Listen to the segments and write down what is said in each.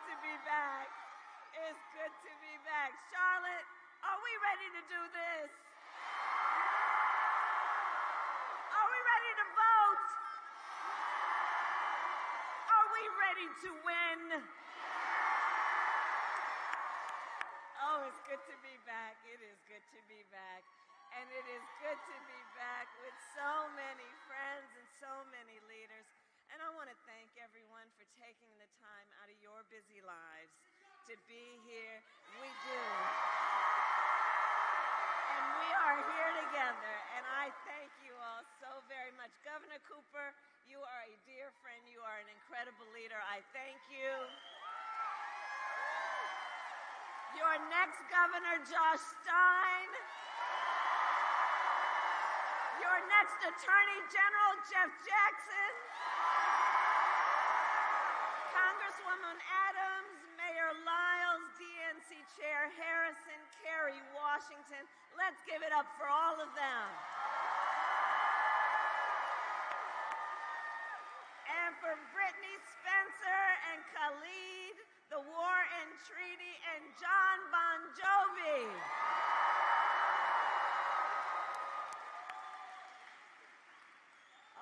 to be back. It's good to be back. Charlotte, are we ready to do this? Are we ready to vote? Are we ready to win? Oh, it's good to be back. It is good to be back. And it is good to be back with so many friends and so many leaders. And I want to thank everyone for taking the time out of your busy lives to be here. We do. And we are here together. And I thank you all so very much. Governor Cooper, you are a dear friend. You are an incredible leader. I thank you. Your next governor, Josh Stein. Your next Attorney General, Jeff Jackson. Congresswoman Adams, Mayor Lyles, DNC Chair Harrison, Kerry Washington. Let's give it up for all of them. And for Brittany Spencer and Khalid, the War and Treaty, and John Bon Jovi.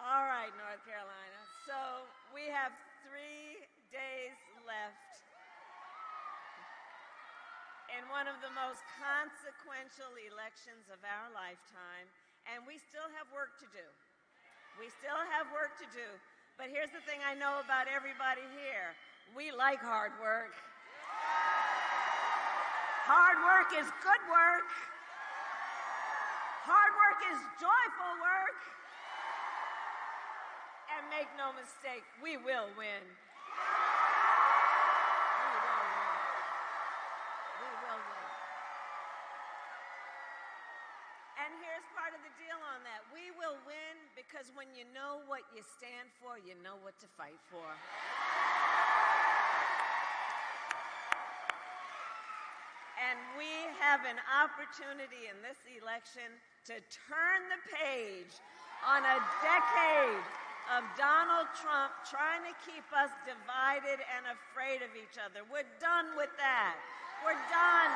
All right, North Carolina. So we have 3 days left in one of the most consequential elections of our lifetime, and we still have work to do. We still have work to do. But here's the thing I know about everybody here. We like hard work. Hard work is good work. Hard work is joyful work. And make no mistake, we will win. We will win. We will win. And here's part of the deal on that. We will win because when you know what you stand for, you know what to fight for. And we have an opportunity in this election to turn the page on a decade of Donald Trump trying to keep us divided and afraid of each other. We're done with that. We're done.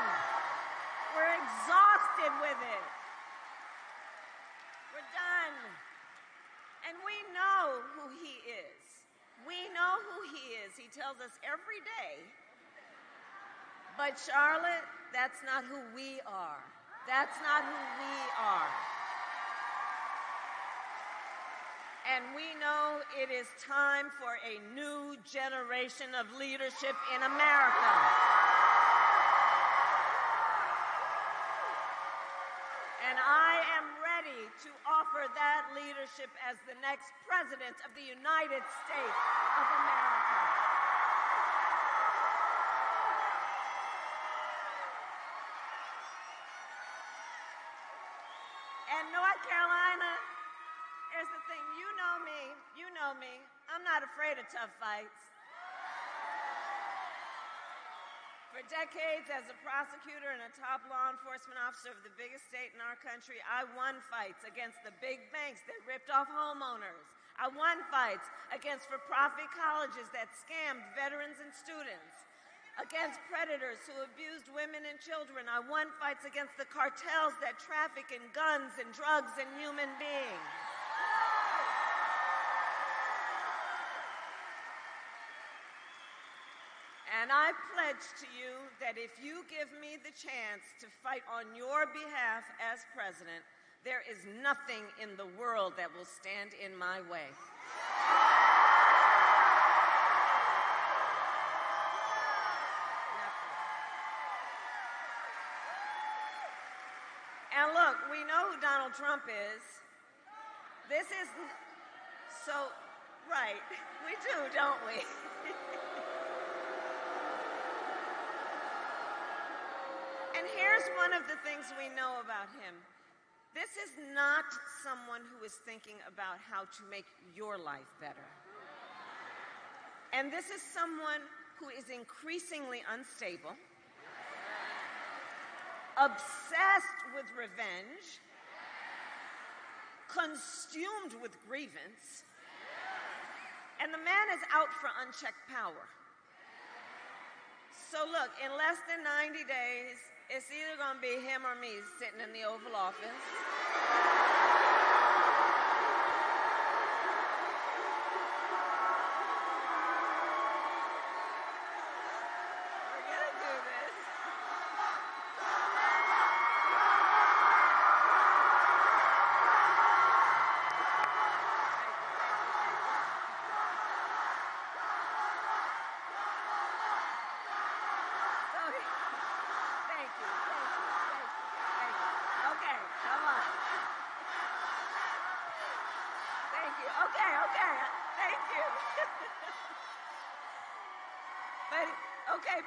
We're exhausted with it. We're done. And we know who he is. We know who he is. He tells us every day. But Charlotte, that's not who we are. That's not who we are. And we know it is time for a new generation of leadership in America. And I am ready to offer that leadership as the next President of the United States of America. And North Carolina, here's the thing, you know me, I'm not afraid of tough fights. For decades as a prosecutor and a top law enforcement officer of the biggest state in our country, I won fights against the big banks that ripped off homeowners. I won fights against for-profit colleges that scammed veterans and students. Against predators who abused women and children. I won fights against the cartels that traffic in guns and drugs and human beings. And I pledge to you that if you give me the chance to fight on your behalf as president, there is nothing in the world that will stand in my way. And look, we know who Donald Trump is. This is so, right, we do, don't we? And here's one of the things we know about him. This is not someone who is thinking about how to make your life better. And this is someone who is increasingly unstable, obsessed with revenge, consumed with grievance, and the man is out for unchecked power. So look, in less than 90 days, it's either going to be him or me sitting in the Oval Office.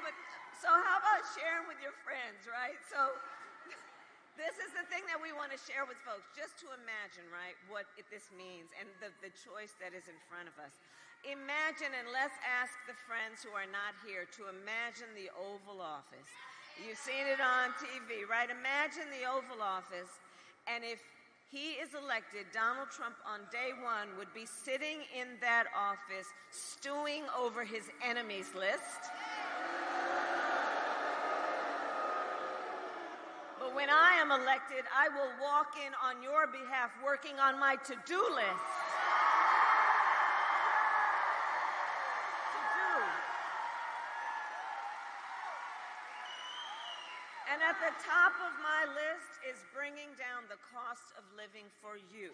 But so how about sharing with your friends, right? So this is the thing that we want to share with folks, just to imagine, right, what this means and the choice that is in front of us. Imagine, and let's ask the friends who are not here to imagine the Oval Office. You've seen it on TV, right? Imagine the Oval Office, and if he is elected, Donald Trump on day one would be sitting in that office stewing over his enemies list. But when I am elected, I will walk in on your behalf working on my to-do list. To-do. And at the top of my list is bringing down the cost of living for you.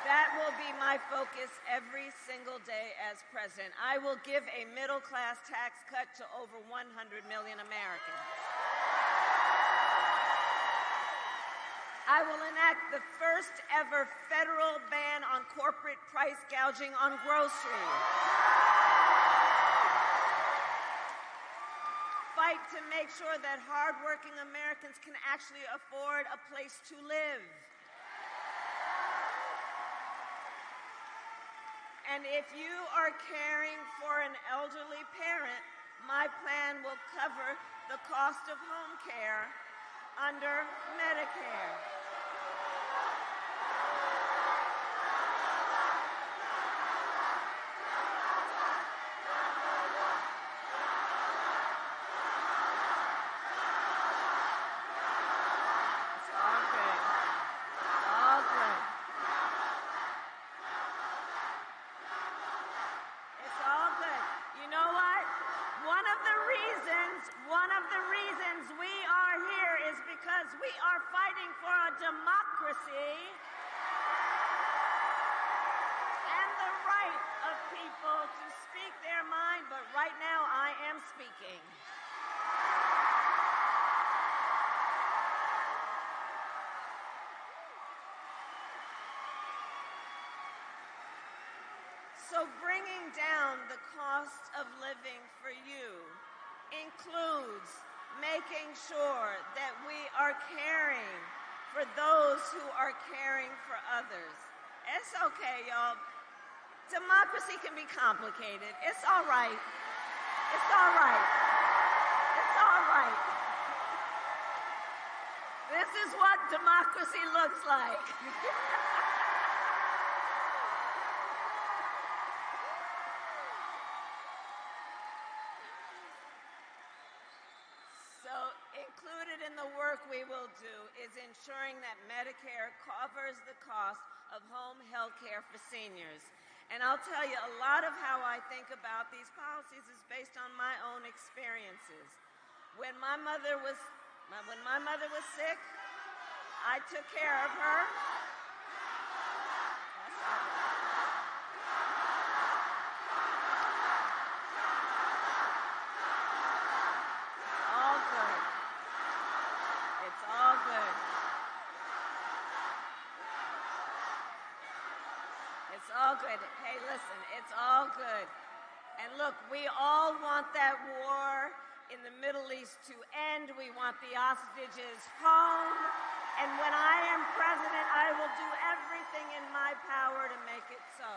That will be my focus every single day as president. I will give a middle-class tax cut to over 100 million Americans. I will enact the first ever federal ban on corporate price gouging on groceries. Fight to make sure that hardworking Americans can actually afford a place to live. And if you are caring for an elderly parent, my plan will cover the cost of home care under Medicare. So bringing down the cost of living for you includes making sure that we are caring for those who are caring for others. It's okay, y'all. Democracy can be complicated. It's all right. It's all right. It's all right. This is what democracy looks like. Included in the work we will do is ensuring that Medicare covers the cost of home health care for seniors. And I'll tell you, a lot of how I think about these policies is based on my own experiences. When my mother was sick, I took care of her. It's all good. Hey, listen, it's all good. And look, we all want that war in the Middle East to end. We want the hostages home. And when I am president, I will do everything in my power to make it so.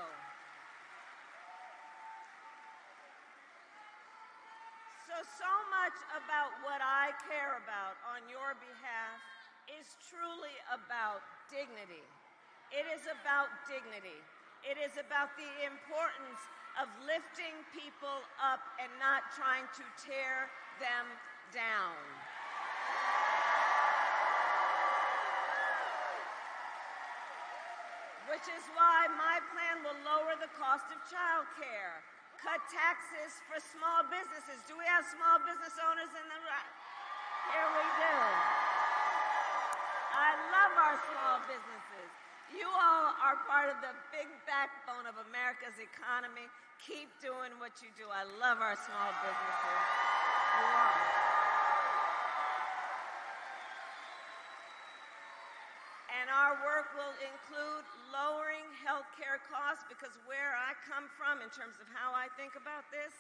So much about what I care about on your behalf is truly about dignity. It is about dignity. It is about the importance of lifting people up and not trying to tear them down. Which is why my plan will lower the cost of child care, cut taxes for small businesses. Do we have small business owners in the room? Here we do. I love our small businesses. You all are part of the big backbone of America's economy. Keep doing what you do. I love our small businesses. You are. And our work will include lowering health care costs, because where I come from in terms of how I think about this,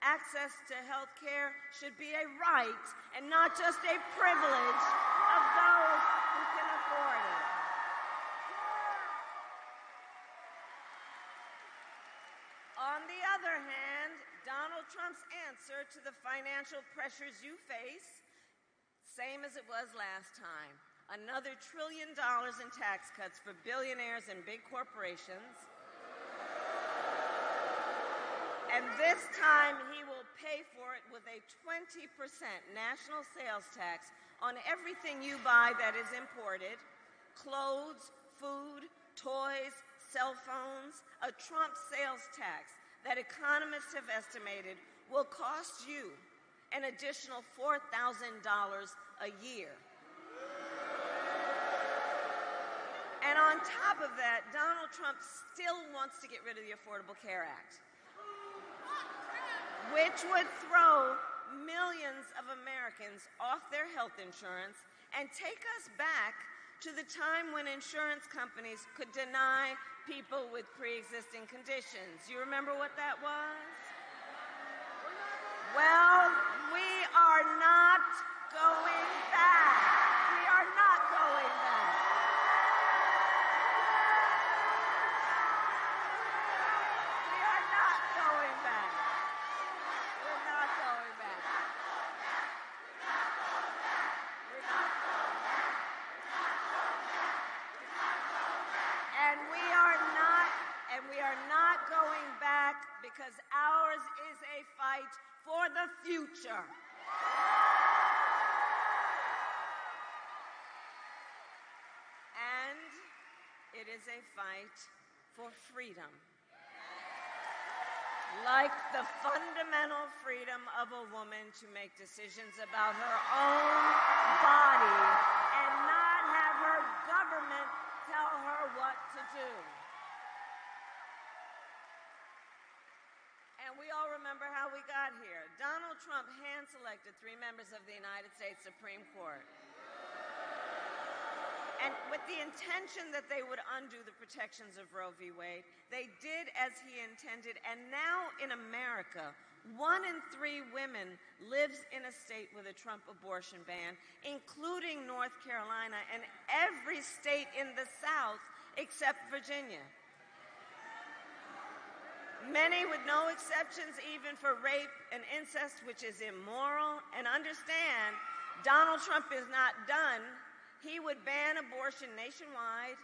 access to health care should be a right and not just a privilege of those who can afford it. On the other hand, Donald Trump's answer to the financial pressures you face, same as it was last time. Another $1 trillion in tax cuts for billionaires and big corporations. And this time he will pay for it with a 20% national sales tax on everything you buy that is imported: clothes, food, toys, cell phones. A Trump sales tax that economists have estimated will cost you an additional $4,000 a year. And on top of that, Donald Trump still wants to get rid of the Affordable Care Act, which would throw millions of Americans off their health insurance and take us back to the time when insurance companies could deny people with pre-existing conditions. You remember what that was? Well, we are not going back. We are not going back. We are not going back. We're not going back. We're not going back. And we are not going back because ours is a fight for the future. And it is a fight for freedom. Like the fundamental freedom of a woman to make decisions about her own body and not have her government tell her what to do. And we all remember how we got here. Donald Trump hand-selected 3 members of the United States Supreme Court. And with the intention that they would undo the protections of Roe v. Wade, they did as he intended. And now in America, 1 in 3 women lives in a state with a Trump abortion ban, including North Carolina and every state in the South except Virginia. Many with no exceptions, even for rape and incest, which is immoral. And understand, Donald Trump is not done. He would ban abortion nationwide.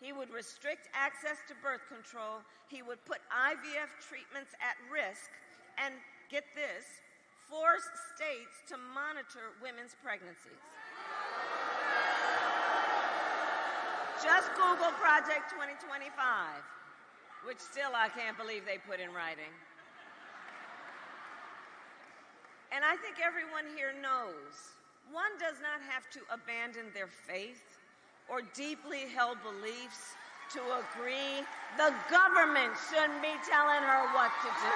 He would restrict access to birth control. He would put IVF treatments at risk. And get this, force states to monitor women's pregnancies. Just Google Project 2025, which still I can't believe they put in writing. And I think everyone here knows one does not have to abandon their faith or deeply held beliefs to agree. The government shouldn't be telling her what to do.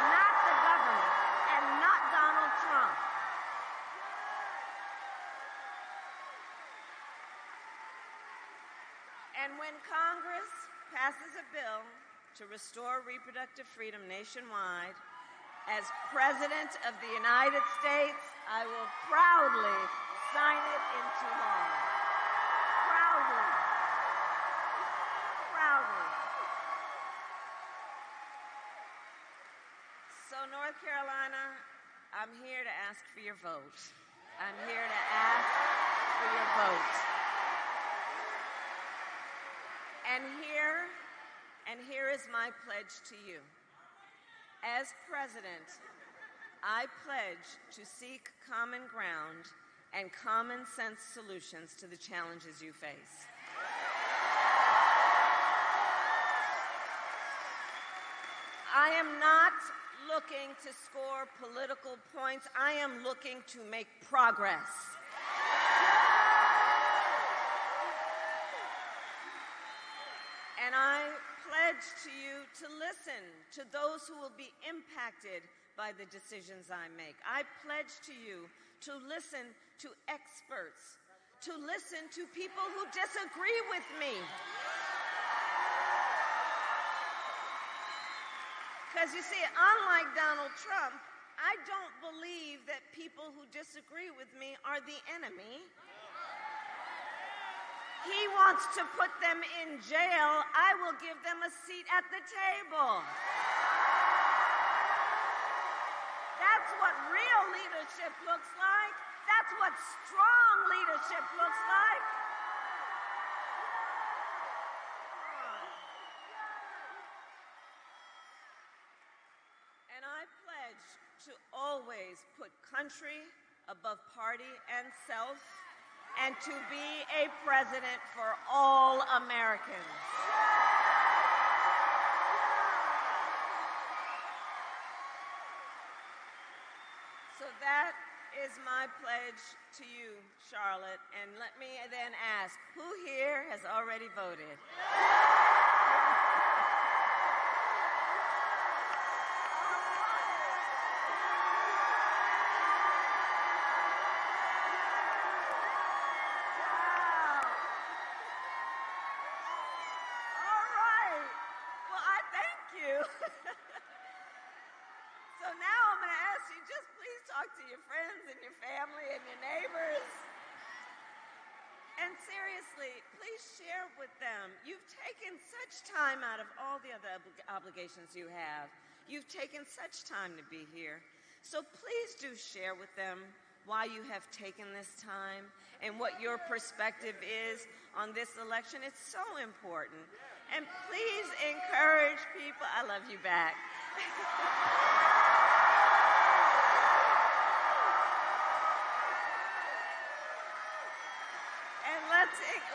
Not the government and not Donald Trump. And when Congress passes a bill to restore reproductive freedom nationwide, as President of the United States, I will proudly sign it into law. Proudly. Proudly. So, North Carolina, I'm here to ask for your vote. I'm here to ask for your vote. And here And here is my pledge to you. As president, I pledge to seek common ground and common sense solutions to the challenges you face. I am not looking to score political points. I am looking to make progress. And I pledge to you to listen to those who will be impacted by the decisions I make. I pledge to you to listen to experts, to listen to people who disagree with me. Because you see, unlike Donald Trump, I don't believe that people who disagree with me are the enemy. He wants to put them in jail. I will give them a seat at the table. That's what real leadership looks like. That's what strong leadership looks like. And I pledge to always put country above party and self, and to be a president for all Americans. So that is my pledge to you, Charlotte. And let me then ask, who here has already voted? Time out of all the other obligations you have. You've taken such time to be here. So please do share with them why you have taken this time and what your perspective is on this election. It's so important. And please encourage people. I love you back.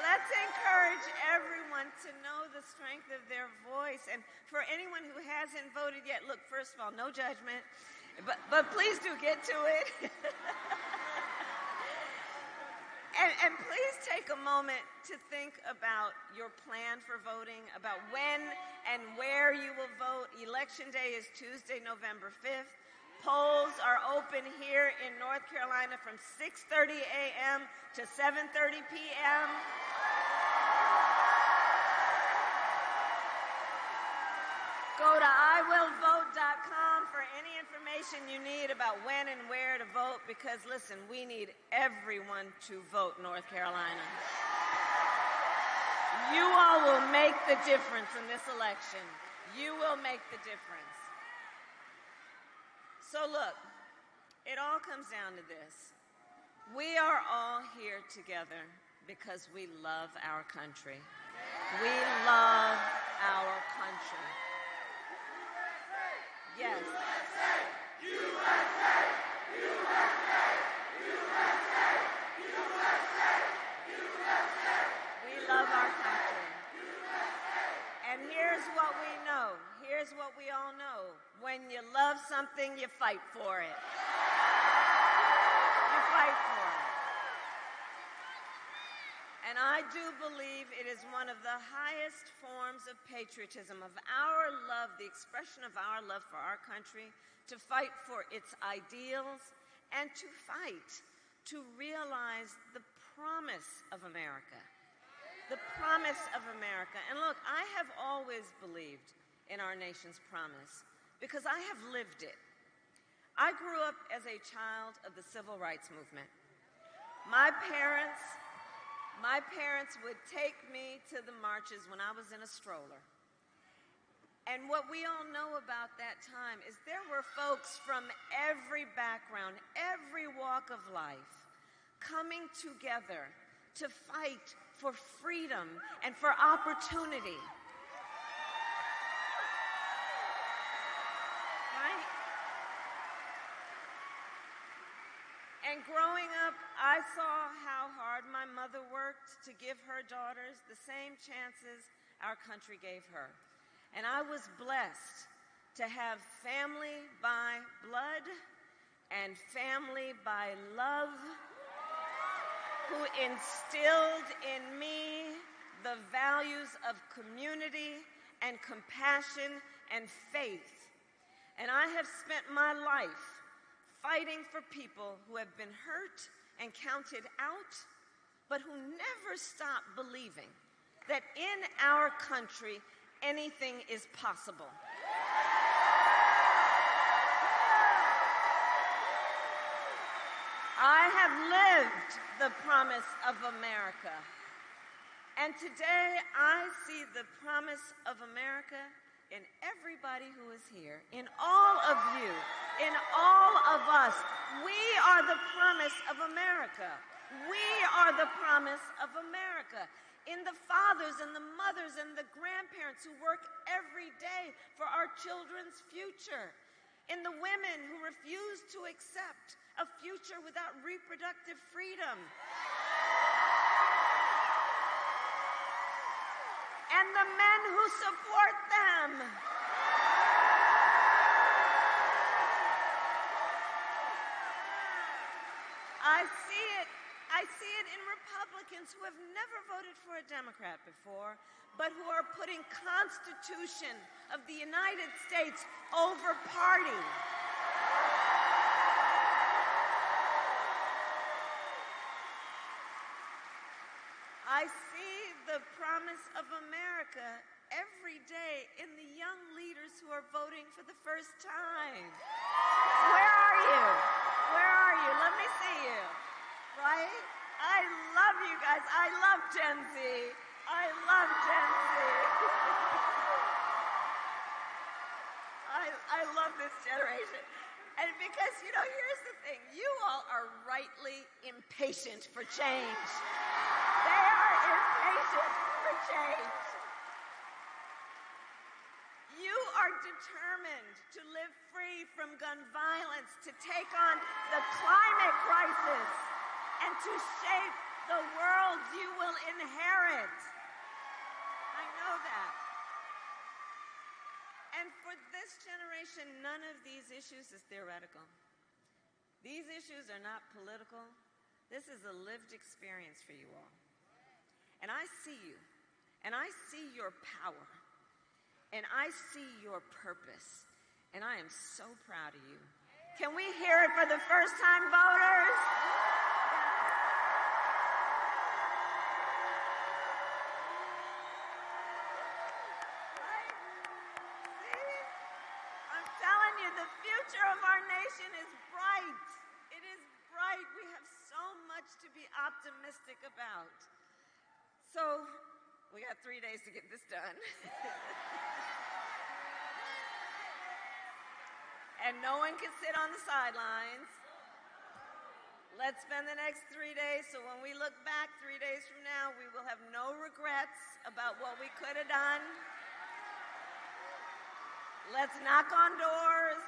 Let's encourage everyone to know the strength of their voice. And for anyone who hasn't voted yet, look, first of all, no judgment, but please do get to it. and please take a moment to think about your plan for voting, about when and where you will vote. Election Day is Tuesday, November 5th. Polls are open here in North Carolina from 6:30 a.m. to 7:30 p.m. Go to iwillvote.com for any information you need about when and where to vote, because, listen, we need everyone to vote, North Carolina. You all will make the difference in this election. You will make the difference. So look, it all comes down to this. We are all here together because we love our country. We love our country. Yes. USA! USA! USA! USA! USA! USA! We love our country. USA! And here's what we know. Here's what we all know. When you love something, you fight for it. You fight for it. And I do believe it is one of the highest forms of patriotism, of our love, the expression of our love for our country, to fight for its ideals and to fight to realize the promise of America. The promise of America. And look, I have always believed in our nation's promise because I have lived it. I grew up as a child of the civil rights movement. My parents would take me to the marches when I was in a stroller. And what we all know about that time is there were folks from every background, every walk of life, coming together to fight for freedom and for opportunity. And growing up, I saw how hard my mother worked to give her daughters the same chances our country gave her. And I was blessed to have family by blood and family by love who instilled in me the values of community and compassion and faith. And I have spent my life fighting for people who have been hurt and counted out, but who never stopped believing that in our country, anything is possible. I have lived the promise of America. And today I see the promise of America in everybody who is here, in all of you, in all of us. We are the promise of America. We are the promise of America. In the fathers and the mothers and the grandparents who work every day for our children's future. In the women who refuse to accept a future without reproductive freedom. And the men who support them. I see it in Republicans who have never voted for a Democrat before, but who are putting Constitution of the United States over party. I see the promise of America every day in the young leaders who are voting for the first time. Where are you? Where are you? Let me see you. Right? I love you guys. I love Gen Z. I love Gen Z. I love this generation. And because, here's the thing. You all are rightly impatient for change. They are impatient for change. You are determined to live free from gun violence, to take on the climate crisis, and to shape the world you will inherit. I know that. And for this generation, none of these issues is theoretical. These issues are not political. This is a lived experience for you all. And I see you, and I see your power, and I see your purpose, and I am so proud of you. Can we hear it for the first-time voters? Right? See? I'm telling you, the future of our nation is bright. It is bright. We have so much to be optimistic about. So, we got 3 days to get this done. And no one can sit on the sidelines. Let's spend the next 3 days so when we look back 3 days from now, we will have no regrets about what we could have done. Let's knock on doors.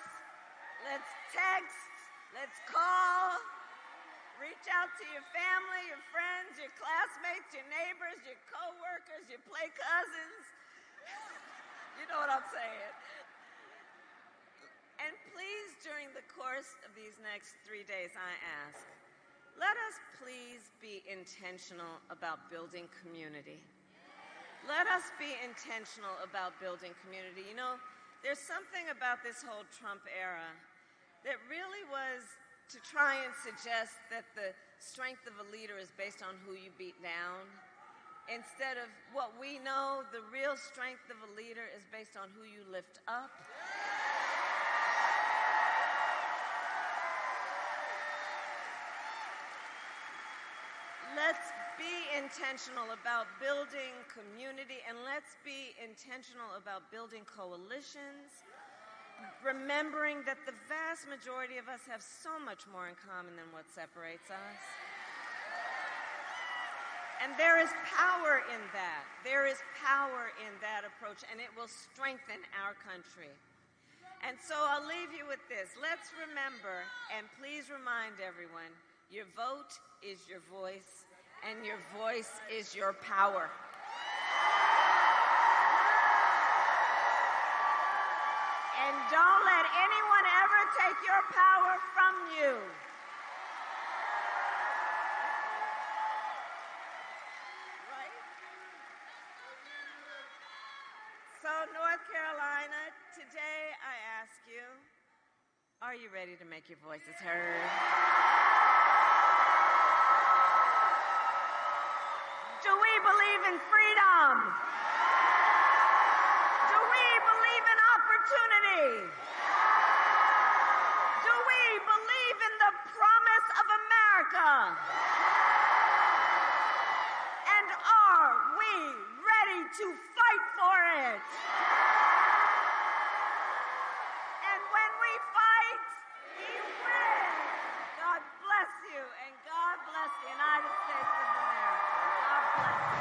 Let's text. Let's call. Reach out to your family, your friends, your classmates, your neighbors, your coworkers, your play cousins. You know what I'm saying. And please, during the course of these next 3 days, I ask, let us please be intentional about building community. Let us be intentional about building community. There's something about this whole Trump era that really was to try and suggest that the strength of a leader is based on who you beat down, instead of what we know, the real strength of a leader is based on who you lift up. Let's be intentional about building community, and let's be intentional about building coalitions, remembering that the vast majority of us have so much more in common than what separates us. And there is power in that. There is power in that approach, and it will strengthen our country. And so I'll leave you with this. Let's remember, and please remind everyone, Your vote is your voice, and your voice is your power. And don't let anyone ever take your power from you. Right? So, North Carolina, today I ask you, are you ready to make your voices heard? Do we believe in freedom? Do we believe in opportunity? Do we believe in the promise of America? And are we ready to fight for it?